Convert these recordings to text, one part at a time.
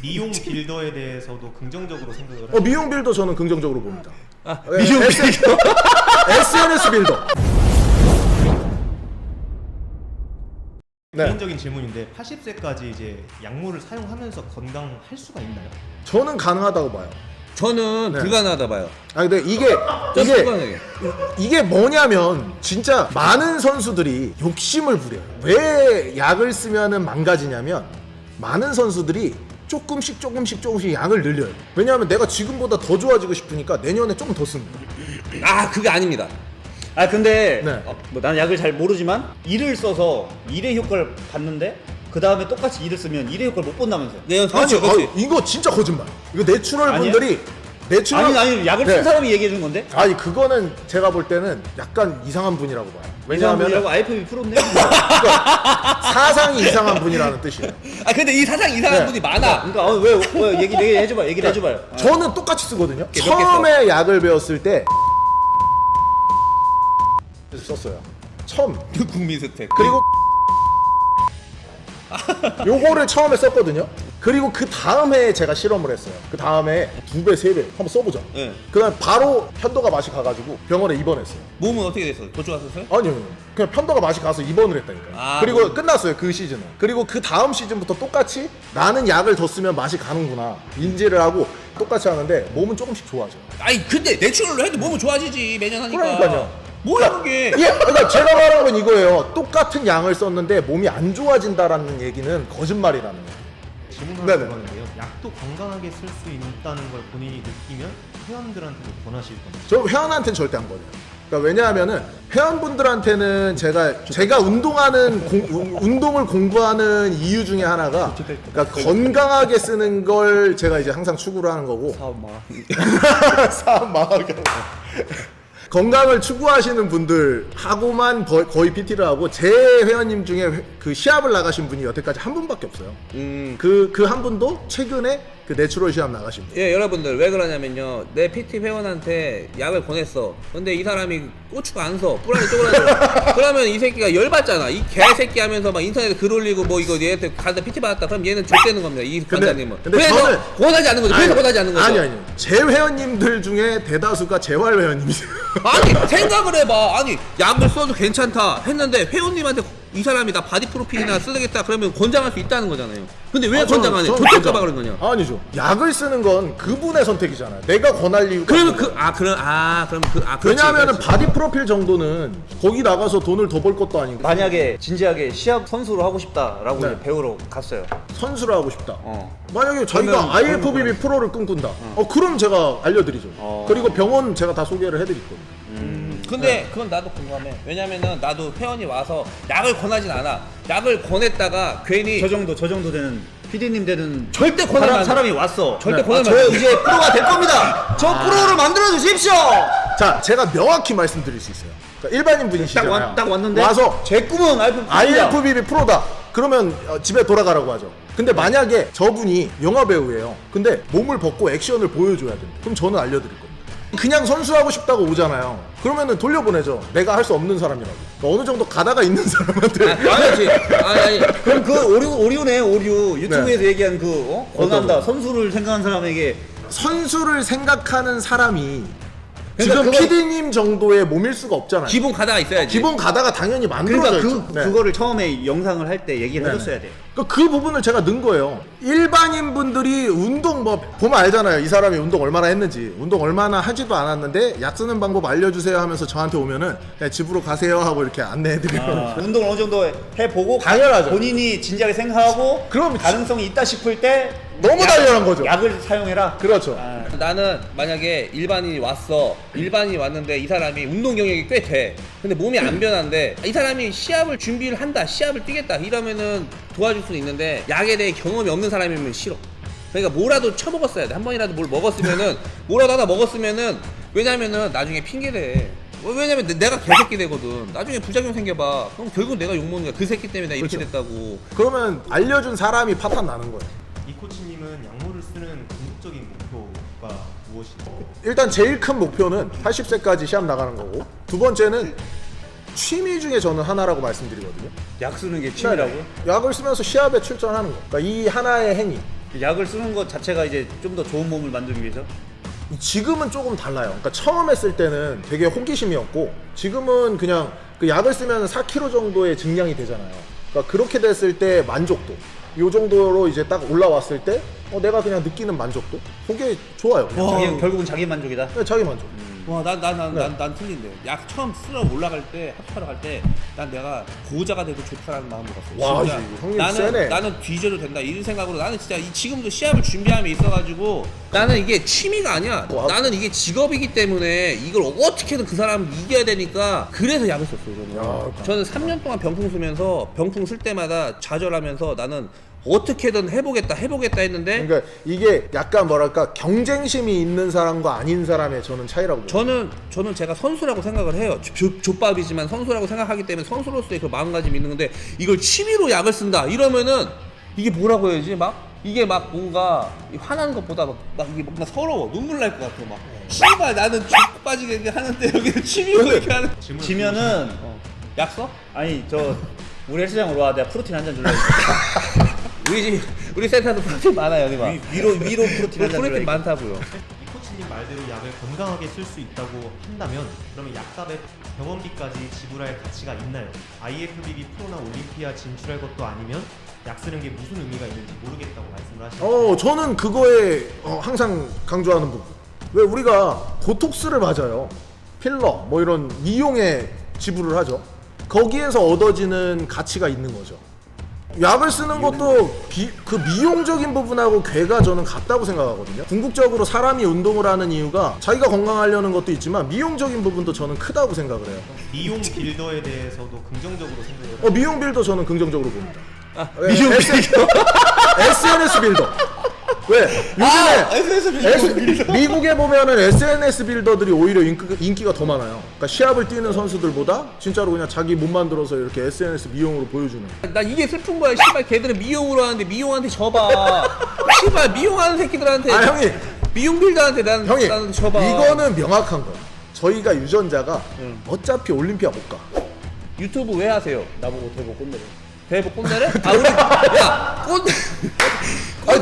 미용 빌더에 대해서도 긍정적으로 생각을 미용 빌더 저는 긍정적으로 봅니다. 미용 빌더? SNS 빌더. 네. 개인적인 질문인데 80세까지 이제 약물을 사용하면서 건강할 수가 있나요? 저는 가능하다고 봐요. 저는 네. 불가능하다 봐요. 근데 이게 뭐냐면 진짜 많은 선수들이 욕심을 부려요. 왜 약을 쓰면은 망가지냐면 많은 선수들이 조금씩 약을 늘려요. 왜냐하면 내가 지금보다 더 좋아지고 싶으니까 내년에 조금 더 씁니다. 그게 아닙니다. 근데 네. 뭐 나는 약을 잘 모르지만 이를 써서 일의 효과를 봤는데 그 다음에 똑같이 이를 쓰면 일의 효과를 못 본다면서요? 네, 그렇지. 이거 진짜 거짓말. 이거 내추럴 아니에요? 분들이 아니 약을 네. 쓴 사람이 얘기해 준 건데? 그거는 제가 볼 때는 약간 이상한 분이라고 봐요. 이상한 왜냐하면 분이라고 IFB 풀었네? 사상이 이상한 분이라는 뜻이에요. 근데 이 사상 이상한 네. 분이 많아. 그러니까 왜 얘기해줘봐요. 얘기를 해줘봐요. 저는 똑같이 쓰거든요. 몇 개 처음에 약을 배웠을 때 썼어요. 처음. 국민 스택. 그리고 요거를 처음에 썼거든요. 그리고 그 다음 해에 제가 실험을 했어요. 그 다음에 2배, 3배 한번 써보자. 네. 그 다음에 바로 편도가 맛이 가가지고 병원에 입원했어요. 몸은 어떻게 됐어요? 더 좋았었어요? 아니요. 그냥 편도가 맛이 가서 입원을 했다니까요. 그리고 끝났어요. 그 시즌은. 그리고 그 다음 시즌부터 똑같이 나는 약을 더 쓰면 맛이 가는구나 인지를 하고 똑같이 하는데 몸은 조금씩 좋아져요. 근데 내추럴로 해도 몸은 좋아지지 매년 하니까. 그러니까요. 뭐야 그게? 그러니까 제가 말한 건 이거예요. 똑같은 양을 썼는데 몸이 안 좋아진다라는 얘기는 거짓말이라는 거예요. 질문 네네. 하나 들어가는데요. 약도 건강하게 쓸 수 있다는 걸 본인이 느끼면 회원들한테도 권하실 겁니다. 저 회원한테는 절대 안 권해요. 그러니까 왜냐하면은 회원분들한테는 제가 운동을 공부하는 이유 중에 하나가 그러니까 건강하게 쓰는 걸 제가 이제 항상 추구를 하는 거고 사업 망하게 건강을 추구하시는 분들하고만 거의 PT를 하고 제 회원님 중에 그 시합을 나가신 분이 여태까지 한 분밖에 없어요. 그 한 분도 최근에 그 내추럴 시합 나가신 분. 예, 여러분들 왜 그러냐면요. 내 PT 회원한테 약을 보냈어. 근데 이 사람이 고추가 안 서. 뿌라니 쪼그라들어. 그러면 이 새끼가 열받잖아. 이 개새끼 하면서 막 인터넷에 글 올리고 뭐 이거 얘한테 간다 PT 받았다. 그럼 얘는 족되는 겁니다. 이 관장님은. 근데 그래서 저는 권하지 않는 거죠. 그래서 권하지 않는 거죠. 아니. 제 회원님들 중에 대다수가 재활 회원님이세요. 생각을 해봐. 약을 써도 괜찮다 했는데 회원님한테 이 사람이 나 바디 프로필이나 쓰겠다 그러면 권장할 수 있다는 거잖아요. 근데 왜 권장 안 해? 좋댔까봐 그런 거냐? 아니죠. 약을 쓰는 건 그분의 선택이잖아요. 내가 권할 이유가 그러면 없는 왜냐하면 바디 프로필 정도는 거기 나가서 돈을 더 벌 것도 아니고 만약에 진지하게 시합 선수로 하고 싶다라고 네. 이제 배우러 갔어요. 선수를 하고 싶다. 만약에 자기가 IFBB 프로를 꿈꾼다. 그럼 제가 알려드리죠. 그리고 병원 제가 다 소개를 해드릴 겁니다. 근데 그건 나도 궁금해. 왜냐면은 나도 회원이 와서 약을 권하진 않아. 약을 권했다가 괜히 저 정도 되는 PD님 되는 절대 권하면 안 돼. 사람이 왔어. 절대 네. 권하면 안 돼. 이제 프로가 될 겁니다. 저 프로를 만들어 주십시오. 자, 제가 명확히 말씀드릴 수 있어요. 그러니까 일반인 분이시잖아요. 딱 왔는데 와서 제 꿈은 IFBB 프로다. 그러면 집에 돌아가라고 하죠. 근데 만약에 저분이 영화 배우예요. 근데 몸을 벗고 액션을 보여줘야 됩니다. 그럼 저는 알려드릴 겁니다. 그냥 선수하고 싶다고 오잖아요. 그러면은 돌려보내죠. 내가 할 수 없는 사람이라고. 그러니까 어느 정도 가다가 있는 사람한테. 아니지. 그럼 그 오류네 오류. 유튜브에서 얘기한 권한다. 어떤 선수를 생각하는 사람에게 선수를 생각하는 사람이 그러니까 지금 PD님 정도의 몸일 수가 없잖아요. 기본 가다가 있어야지. 기본 가다가 당연히 만들어져 그러니까 있죠. 네. 그거를 처음에 영상을 할 때 얘기를 해줬어야 돼. 그 부분을 제가 넣은 거예요. 일반인 분들이 운동 보면 알잖아요. 이 사람이 운동 얼마나 했는지. 운동 얼마나 하지도 않았는데 약 쓰는 방법 알려주세요 하면서 저한테 오면은 그냥 집으로 가세요 하고 이렇게 안내해드리면 운동을 어느 정도 해보고 당연하죠. 본인이 진지하게 생각하고 그럼 가능성이 있다 싶을 때 너무 당연한 거죠. 약을 사용해라. 그렇죠. 나는 만약에 일반인이 왔는데 이 사람이 운동 경력이 꽤 돼. 근데 몸이 안 변한데 이 사람이 시합을 준비를 한다. 시합을 뛰겠다. 이러면은 도와줄 수는 있는데 약에 대해 경험이 없는 사람이면 싫어. 그러니까 뭐라도 쳐먹었어야 돼. 한 번이라도 뭘 먹었으면은 뭐라도 하나 먹었으면은 왜냐면은 나중에 핑계대. 왜냐면 내가 개새끼 되거든. 나중에 부작용 생겨봐. 그럼 결국 내가 욕먹는 거야. 그 새끼 때문에 내가 이렇게 그렇죠. 됐다고. 그러면 알려준 사람이 파탄 나는 거예요. 이 코치님은 약물을 쓰는 궁극적인 목표가 무엇인가요? 일단 제일 큰 목표는 80세까지 시합 나가는 거고, 두 번째는 취미 중에 저는 하나라고 말씀드리거든요. 약 쓰는 게 취미라고요? 약을 쓰면서 시합에 출전하는 거. 그러니까 이 하나의 행위. 약을 쓰는 것 자체가 이제 좀 더 좋은 몸을 만들기 위해서. 지금은 조금 달라요. 그러니까 처음 했을 때는 되게 호기심이었고 지금은 그냥 그 약을 쓰면 4kg 정도의 증량이 되잖아요. 그러니까 그렇게 됐을 때 만족도 요 정도로 이제 딱 올라왔을 때 내가 그냥 느끼는 만족도 그게 좋아요. 그냥. 결국은 자기 만족이다. 네, 자기 만족. 와, 난 틀린데. 약 처음 쓰러 올라갈 때, 합격하러 갈 때, 난 내가 보호자가 되고 좋다라는 마음으로 갔어. 와, 진짜. 형님 세네. 나는 뒤져도 된다. 이런 생각으로 나는 진짜 지금도 시합을 준비함에 있어가지고 나는 이게 취미가 아니야. 와. 나는 이게 직업이기 때문에 이걸 어떻게든 그 사람을 이겨야 되니까 그래서 약을 썼어요. 저는 3년 동안 병풍 쓰면서 병풍 쓸 때마다 좌절하면서 나는 어떻게든 해보겠다 했는데 그러니까 이게 약간 뭐랄까 경쟁심이 있는 사람과 아닌 사람의 저는 차이라고 봐요. 저는 제가 선수라고 생각을 해요. 족밥이지만 선수라고 생각하기 때문에 선수로서의 그 마음가짐이 있는 건데 이걸 취미로 약을 쓴다 이러면은 이게 뭐라고 해야지 이게 막 뭔가 화나는 것보다 막 이게 뭔가 서러워 눈물 날 것 같아 막 씨발 나는 족 빠지게 하는데 여기는 취미로 이렇게 하는 지면은 약 써? 아니 저 우리 헬스장으로 와 내가 프로틴 한 잔 줄라. 우리 센터도 프로틴 많아요 여기 막 위로 프로틴 한 잔 프로틴 줄라. 많다고요. 이 코치님 말대로 약을 건강하게 쓸 수 있다고 한다면 그러면 약값에 병원비까지 지불할 가치가 있나요? IFBB 프로나 올림피아 진출할 것도 아니면 약 쓰는 게 무슨 의미가 있는지 모르겠다고 말씀을 하시는데 저는 그거에 항상 강조하는 부분. 왜 우리가 보톡스를 맞아요. 필러 뭐 이런 미용에 지불을 하죠. 거기에서 얻어지는 가치가 있는 거죠. 약을 쓰는 것도 그 미용적인 부분하고 괴가 저는 같다고 생각하거든요. 궁극적으로 사람이 운동을 하는 이유가 자기가 건강하려는 것도 있지만 미용적인 부분도 저는 크다고 생각을 해요. 미용 빌더에 대해서도 긍정적으로 생각을 해요. 미용 빌더 저는 긍정적으로 봅니다. 미용 빌더? SNS 빌더. 왜? 요즘에 미국에 보면은 SNS 빌더들이 오히려 인기가 더 많아요. 그러니까 시합을 뛰는 선수들보다 진짜로 그냥 자기 몸 만들어서 이렇게 SNS 미용으로 보여주는. 나 이게 슬픈 거야. 씨발 걔들은 미용으로 하는데 미용한테 져봐. 씨발 미용하는 새끼들한테 형님. 미용 빌더한테 형님 나는 져봐. 이거는 명확한 거야. 저희가 유전자가 어차피 올림피아 못 가. 유튜브 왜 하세요? 나보고 대보 꼰대래. 대보 꼰대래? 야 꼰대.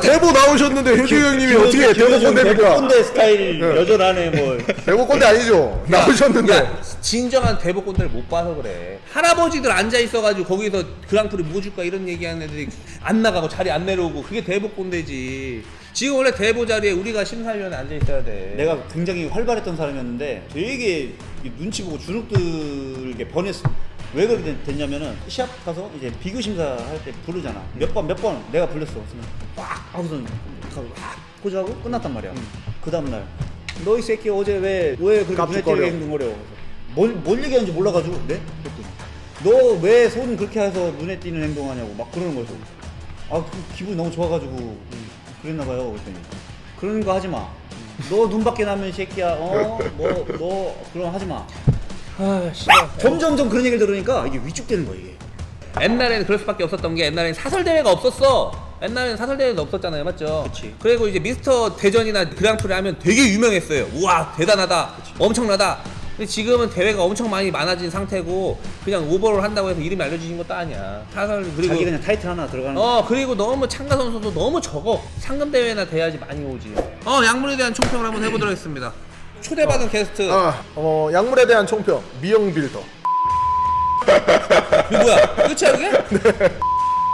대보 나오셨는데 효주 형님이 어떻게 대보 대보 꼰대입니까? 꼰대 스타일 여전하네 뭐. 대보 꼰대 아니죠? 나오셨는데. 야, 진정한 대보 꼰대를 못 봐서 그래. 할아버지들 앉아 있어가지고 거기서 그랑프리 뭐 줄까 이런 얘기하는 애들이 안 나가고 자리 안 내려오고 그게 대보 꼰대지. 지금 원래 대보 자리에 우리가 심사위원에 앉아 있어야 돼. 내가 굉장히 활발했던 사람이었는데 되게 눈치 보고 주눅들게 변했어. 왜 그렇게 됐냐면은 시합 가서 이제 비교 심사할 때 부르잖아. 몇 번 내가 불렀어. 그래서 빡 하고선 가고 막 포즈하고 끝났단 말이야. 그 다음 날 너 이 새끼 어제 왜 그렇게 눈에 띄게 행동거려? 뭘 얘기하는지 몰라가지고 네? 너 왜 손 그렇게 해서 눈에 띄는 행동하냐고 막 그러는 거죠. 그 기분이 너무 좋아가지고 그랬나봐요. 그랬더니 그런 거 하지 마. 너 눈 밖에 나면 이 새끼야. 너 그럼 하지 마. 씨발. 점점점 그런 얘기를 들으니까 이게 위축되는 거야 이게. 옛날에는 그럴 수밖에 없었던 게 옛날에는 사설 대회가 없었어. 옛날에는 사설 대회도 없었잖아요, 맞죠? 그치. 그리고 이제 미스터 대전이나 그랑프리 하면 되게 유명했어요. 우와 대단하다, 엄청나다. 근데 지금은 대회가 엄청 많이 많아진 상태고 그냥 오버롤 한다고 해서 이름이 알려주신 것도 아니야. 사설 그리고 자기 그냥 타이틀 하나 들어가는. 그리고 너무 참가 선수도 너무 적어. 상금 대회나 돼야지 많이 오지. 약물에 대한 총평을 한번 해보도록 하겠습니다. 초대받은 게스트. 약물에 대한 총평 미용 빌더. 이거 뭐야? 끝이야 그게?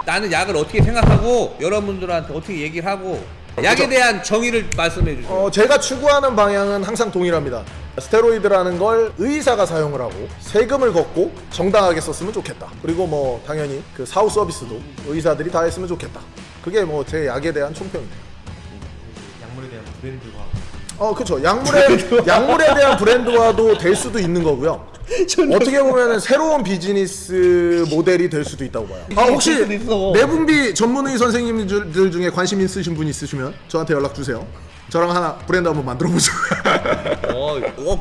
나는 약을 어떻게 생각하고 여러분들한테 어떻게 얘기를 하고 약에 대한 정의를 말씀해 주세요. 제가 추구하는 방향은 항상 동일합니다. 스테로이드라는 걸 의사가 사용을 하고 세금을 걷고 정당하게 썼으면 좋겠다. 그리고 뭐 당연히 그 사후 서비스도 의사들이 다 했으면 좋겠다. 그게 뭐 제 약에 대한 총평입니다. 약물에 대한 브랜드화. 그렇죠. 약물에 대한 브랜드화도 될 수도 있는 거고요. 어떻게 보면 새로운 비즈니스 모델이 될 수도 있다고 봐요. 혹시 내분비 전문의 선생님들 중에 관심 있으신 분 있으시면 저한테 연락 주세요. 저랑 하나 브랜드 한번 만들어 보죠.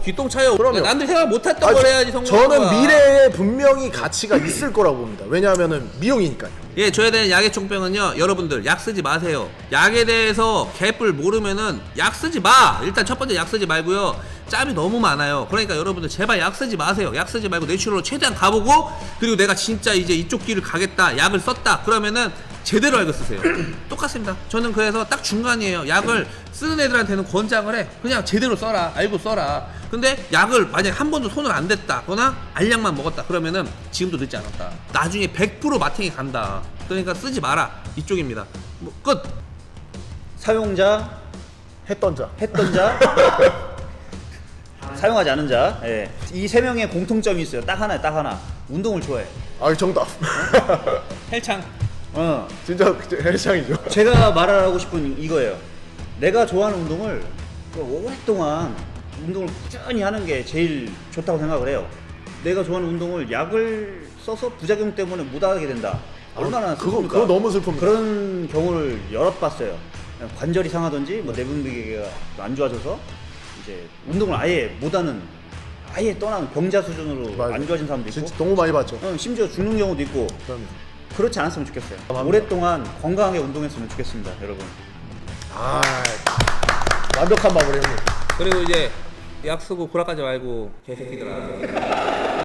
귀똥차요. 그럼요. 남들 생각 못했던 걸 해야지 성공. 저는 미래에 분명히 가치가 있을 거라고 봅니다. 왜냐하면은 미용이니까요. 예, 줘야 되는 약의 총평은요. 여러분들 약 쓰지 마세요. 약에 대해서 개뿔 모르면은 약 쓰지 마. 일단 첫 번째 약 쓰지 말고요. 짬이 너무 많아요. 그러니까 여러분들 제발 약 쓰지 마세요. 약 쓰지 말고 내추럴로 최대한 가보고 그리고 내가 진짜 이제 이쪽 길을 가겠다. 약을 썼다. 그러면은 제대로 알고 쓰세요. 똑같습니다. 저는 그래서 딱 중간이에요. 약을 쓰는 애들한테는 권장을 해. 그냥 제대로 써라. 알고 써라. 근데 약을 만약에 한 번도 손을 안 댔다거나 알약만 먹었다 그러면은 지금도 늦지 않았다. 나중에 100% 마탱이 간다. 그러니까 쓰지 마라. 이쪽입니다. 뭐 끝. 사용자, 했던 자. 했던 자, 사용하지 않은 자. 예. 이 세 명의 공통점이 있어요. 딱 하나야, 딱 하나. 운동을 좋아해. 아 정답. 헬창. 진짜 헬창이죠. 제가 말하고 싶은 이거예요. 내가 좋아하는 운동을 오랫동안 운동을 꾸준히 하는 게 제일 좋다고 생각을 해요. 내가 좋아하는 운동을 약을 써서 부작용 때문에 못하게 된다. 얼마나 슬픕니까? 그거 너무 슬픕니다. 그런 경우를 여럿 봤어요. 관절이 상하든지 뭐 내분비계가 안 좋아져서 이제 운동을 아예 못하는, 아예 떠나는 병자 수준으로 맞아요. 안 좋아진 사람도 있고, 진짜 너무 많이 봤죠. 심지어 죽는 경우도 있고. 그럼. 그렇지 않았으면 좋겠어요. 맞습니다. 오랫동안 건강하게 운동했으면 좋겠습니다, 여러분. 아 완벽한 마무리 형님. 그리고 이제 약 쓰고 구라까지 말고 개새끼들아.